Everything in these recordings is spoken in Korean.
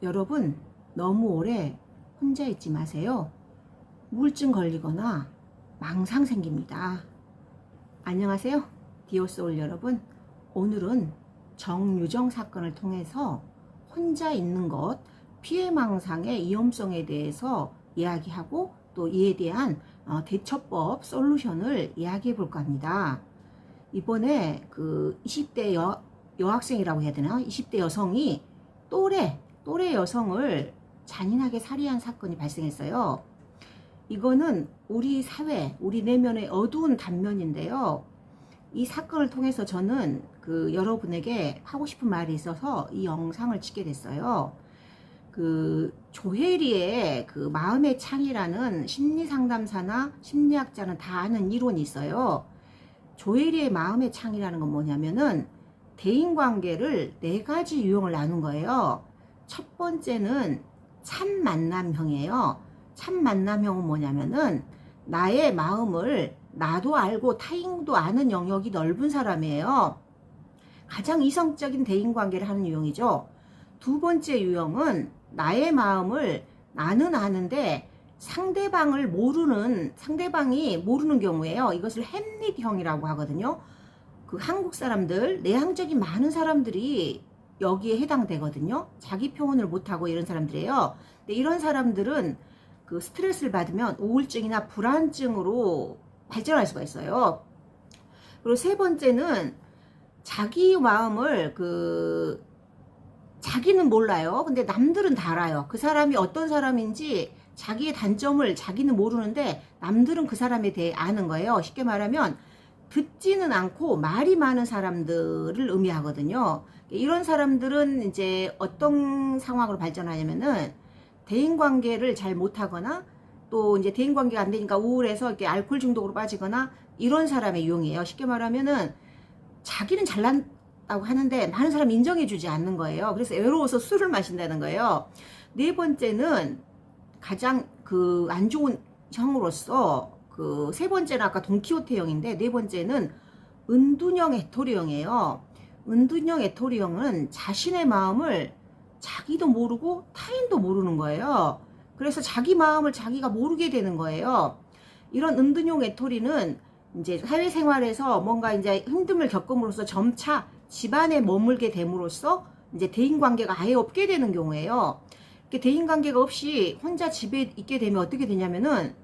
여러분, 너무 오래 혼자 있지 마세요. 우울증 걸리거나 망상 생깁니다. 안녕하세요, 디오소울 여러분. 오늘은 정유정 사건을 통해서 혼자 있는 것, 피해망상의 위험성에 대해서 이야기하고 또 이에 대한 대처법, 솔루션을 이야기해 볼까 합니다. 이번에 그 20대 여학생이라고 해야 되나? 20대 여성이 또래 여성을 잔인하게 살해한 사건이 발생했어요. 이거는 우리 사회, 우리 내면의 어두운 단면인데요. 이 사건을 통해서 저는 여러분에게 하고 싶은 말이 있어서 이 영상을 찍게 됐어요. 조혜리의 마음의 창이라는 심리상담사나 심리학자는 다 아는 이론이 있어요. 조혜리의 마음의 창이라는 건 뭐냐면은 대인관계를 4가지 유형을 나눈 거예요. 첫 번째는 참 만남형이에요. 참 만남형은 뭐냐면은 나의 마음을 나도 알고 타인도 아는 영역이 넓은 사람이에요. 가장 이성적인 대인관계를 하는 유형이죠. 두 번째 유형은 나의 마음을 나는 아는데 상대방이 모르는 경우에요. 이것을 햄릿형이라고 하거든요. 한국 사람들, 내향적인 많은 사람들이 여기에 해당되거든요. 자기 표현을 못하고 이런 사람들이에요. 근데 이런 사람들은 스트레스를 받으면 우울증이나 불안증으로 발전할 수가 있어요. 그리고 세 번째는 자기 마음을 자기는 몰라요. 근데 남들은 다 알아요. 그 사람이 어떤 사람인지 자기의 단점을 자기는 모르는데 남들은 그 사람에 대해 아는 거예요. 쉽게 말하면 듣지는 않고 말이 많은 사람들을 의미하거든요. 이런 사람들은 이제 어떤 상황으로 발전하냐면은 대인관계를 잘 못하거나 또 이제 대인관계가 안 되니까 우울해서 이렇게 알코올 중독으로 빠지거나 이런 사람의 유형이에요. 쉽게 말하면은 자기는 잘난다고 하는데 많은 사람이 인정해주지 않는 거예요. 그래서 외로워서 술을 마신다는 거예요. 네 번째는 가장 안 좋은 형으로서 세 번째는 아까 돈키호테형인데 네 번째는 은둔형 애토리형이에요. 은둔형 애토리형은 자신의 마음을 자기도 모르고 타인도 모르는 거예요. 그래서 자기 마음을 자기가 모르게 되는 거예요. 이런 은둔형 애토리는 이제 사회생활에서 뭔가 이제 힘듦을 겪음으로써 점차 집안에 머물게 됨으로써 이제 대인관계가 아예 없게 되는 경우예요. 대인관계가 없이 혼자 집에 있게 되면 어떻게 되냐면은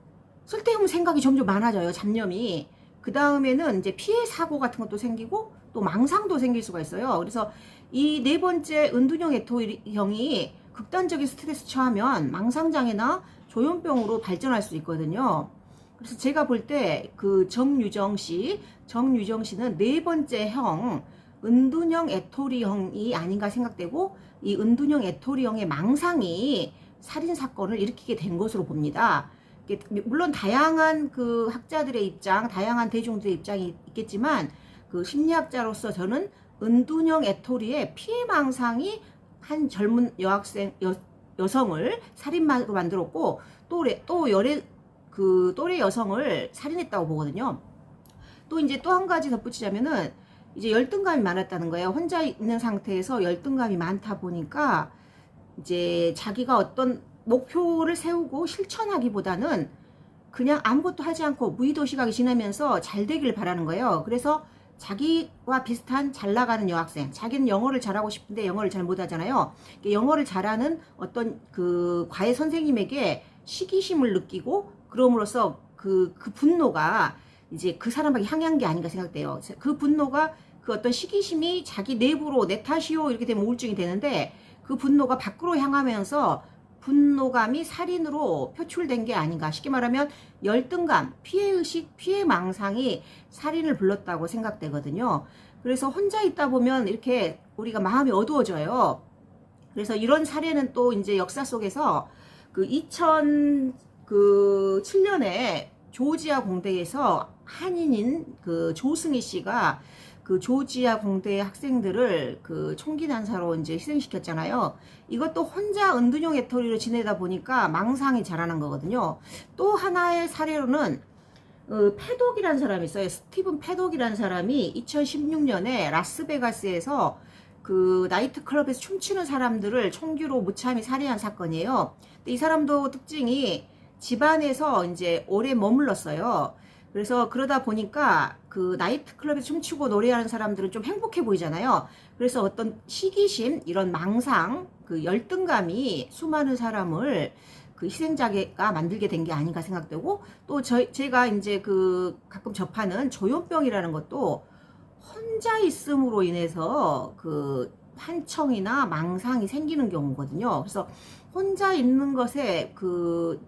쓸데없는 생각이 점점 많아져요. 잡념이. 그 다음에는 이제 피해 사고 같은 것도 생기고 또 망상도 생길 수가 있어요. 그래서 이 네 번째 은둔형 애토형이 극단적인 스트레스 처하면 망상장애나 조현병으로 발전할 수 있거든요. 그래서 제가 볼 때 정유정 씨는 네 번째 형 은둔형 애토리형이 아닌가 생각되고 이 은둔형 애토리형의 망상이 살인사건을 일으키게 된 것으로 봅니다. 물론 다양한 학자들의 입장, 다양한 대중들의 입장이 있겠지만 심리학자로서 저는 은둔형 애토리의 피해망상이 한 젊은 여성을 살인마로 만들었고 또래 여성을 살인했다고 보거든요. 또 이제 또 한 가지 덧붙이자면은 이제 열등감이 많았다는 거예요. 혼자 있는 상태에서 열등감이 많다 보니까 이제 자기가 어떤 목표를 세우고 실천하기보다는 그냥 아무것도 하지 않고 무의도시하게 지내면서 잘 되길 바라는 거예요. 그래서 자기와 비슷한 잘 나가는 여학생, 자기는 영어를 잘하고 싶은데 영어를 잘 못하잖아요. 영어를 잘하는 어떤 과외 선생님에게 시기심을 느끼고 그럼으로써 그 분노가 이제 그 사람에게 향한 게 아닌가 생각돼요. 그 분노가 어떤 시기심이 자기 내부로 내 탓이요 이렇게 되면 우울증이 되는데 그 분노가 밖으로 향하면서 분노감이 살인으로 표출된 게 아닌가. 쉽게 말하면 열등감, 피해의식, 피해망상이 살인을 불렀다고 생각되거든요. 그래서 혼자 있다 보면 이렇게 우리가 마음이 어두워져요. 그래서 이런 사례는 또 이제 역사 속에서 2007년에 조지아 공대에서 한인인 조승희 씨가 조지아 공대 학생들을 총기 난사로 이제 희생시켰잖아요. 이것도 혼자 은둔형 애토리로 지내다 보니까 망상이 자라난 거거든요. 또 하나의 사례로는 패독이라는 사람이 있어요. 스티븐 패독이라는 사람이 2016년에 라스베가스에서 그 나이트클럽에서 춤추는 사람들을 총기로 무참히 살해한 사건이에요. 근데 이 사람도 특징이 집안에서 이제 오래 머물렀어요. 그래서 그러다 보니까 그 나이트클럽에서 춤추고 노래하는 사람들은 좀 행복해 보이잖아요. 그래서 어떤 시기심, 이런 망상, 그 열등감이 수많은 사람을 그 희생자가 만들게 된 게 아닌가 생각되고, 또 제가 이제 그 가끔 접하는 조현병이라는 것도 혼자 있음으로 인해서 그 환청이나 망상이 생기는 경우거든요. 그래서 혼자 있는 것에 그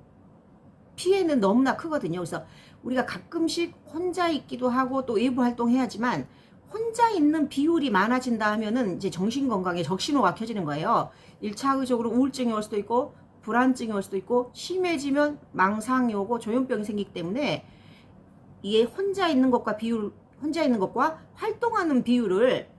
피해는 너무나 크거든요. 그래서 우리가 가끔씩 혼자 있기도 하고 또 외부 활동해야지만, 혼자 있는 비율이 많아진다 하면은 이제 정신건강에 적신호가 켜지는 거예요. 1차적으로 우울증이 올 수도 있고 불안증이 올 수도 있고, 심해지면 망상이 오고 조현병이 생기기 때문에 이게 혼자 있는 것과 활동하는 비율을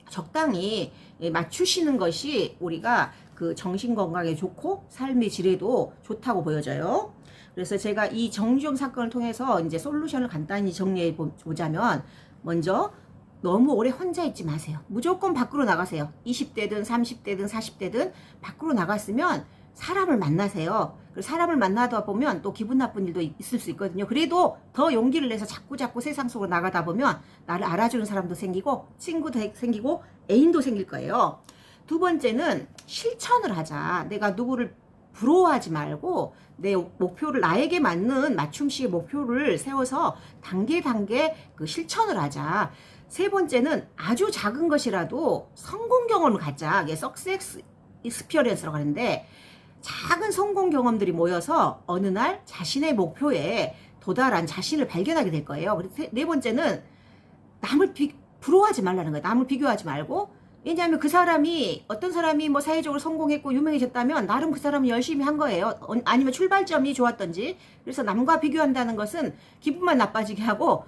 적당히 맞추시는 것이 우리가 그 정신건강에 좋고 삶의 질에도 좋다고 보여져요. 그래서 제가 이 정주영 사건을 통해서 이제 솔루션을 간단히 정리해 보자면, 먼저 너무 오래 혼자 있지 마세요. 무조건 밖으로 나가세요. 20대든 30대든 40대든 밖으로 나갔으면 사람을 만나세요. 사람을 만나다 보면 또 기분 나쁜 일도 있을 수 있거든요. 그래도 더 용기를 내서 자꾸 세상 속으로 나가다 보면 나를 알아주는 사람도 생기고 친구도 생기고 애인도 생길 거예요. 두 번째는 실천을 하자. 내가 누구를 부러워하지 말고 내 목표를, 나에게 맞는 맞춤식의 목표를 세워서 단계 그 실천을 하자. 세 번째는 아주 작은 것이라도 성공 경험을 갖자. 이게 석세스 익스피리언스라고 하는데, 작은 성공 경험들이 모여서 어느 날 자신의 목표에 도달한 자신을 발견하게 될 거예요. 그리고 네 번째는 남을 부러워하지 말라는 거예요. 남을 비교하지 말고. 왜냐하면 그 사람이, 어떤 사람이 뭐 사회적으로 성공했고 유명해졌다면 나름 그 사람은 열심히 한 거예요. 아니면 출발점이 좋았던지. 그래서 남과 비교한다는 것은 기분만 나빠지게 하고,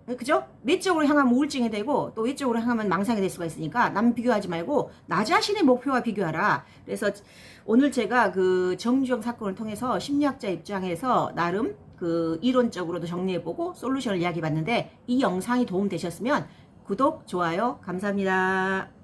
그죠? 내적으로 향하면 우울증이 되고 또 외적으로 향하면 망상이 될 수가 있으니까 남 비교하지 말고 나 자신의 목표와 비교하라. 그래서 오늘 제가 그 정주영 사건을 통해서 심리학자 입장에서 나름 그 이론적으로도 정리해보고 솔루션을 이야기해봤는데, 이 영상이 도움되셨으면 구독, 좋아요 감사합니다.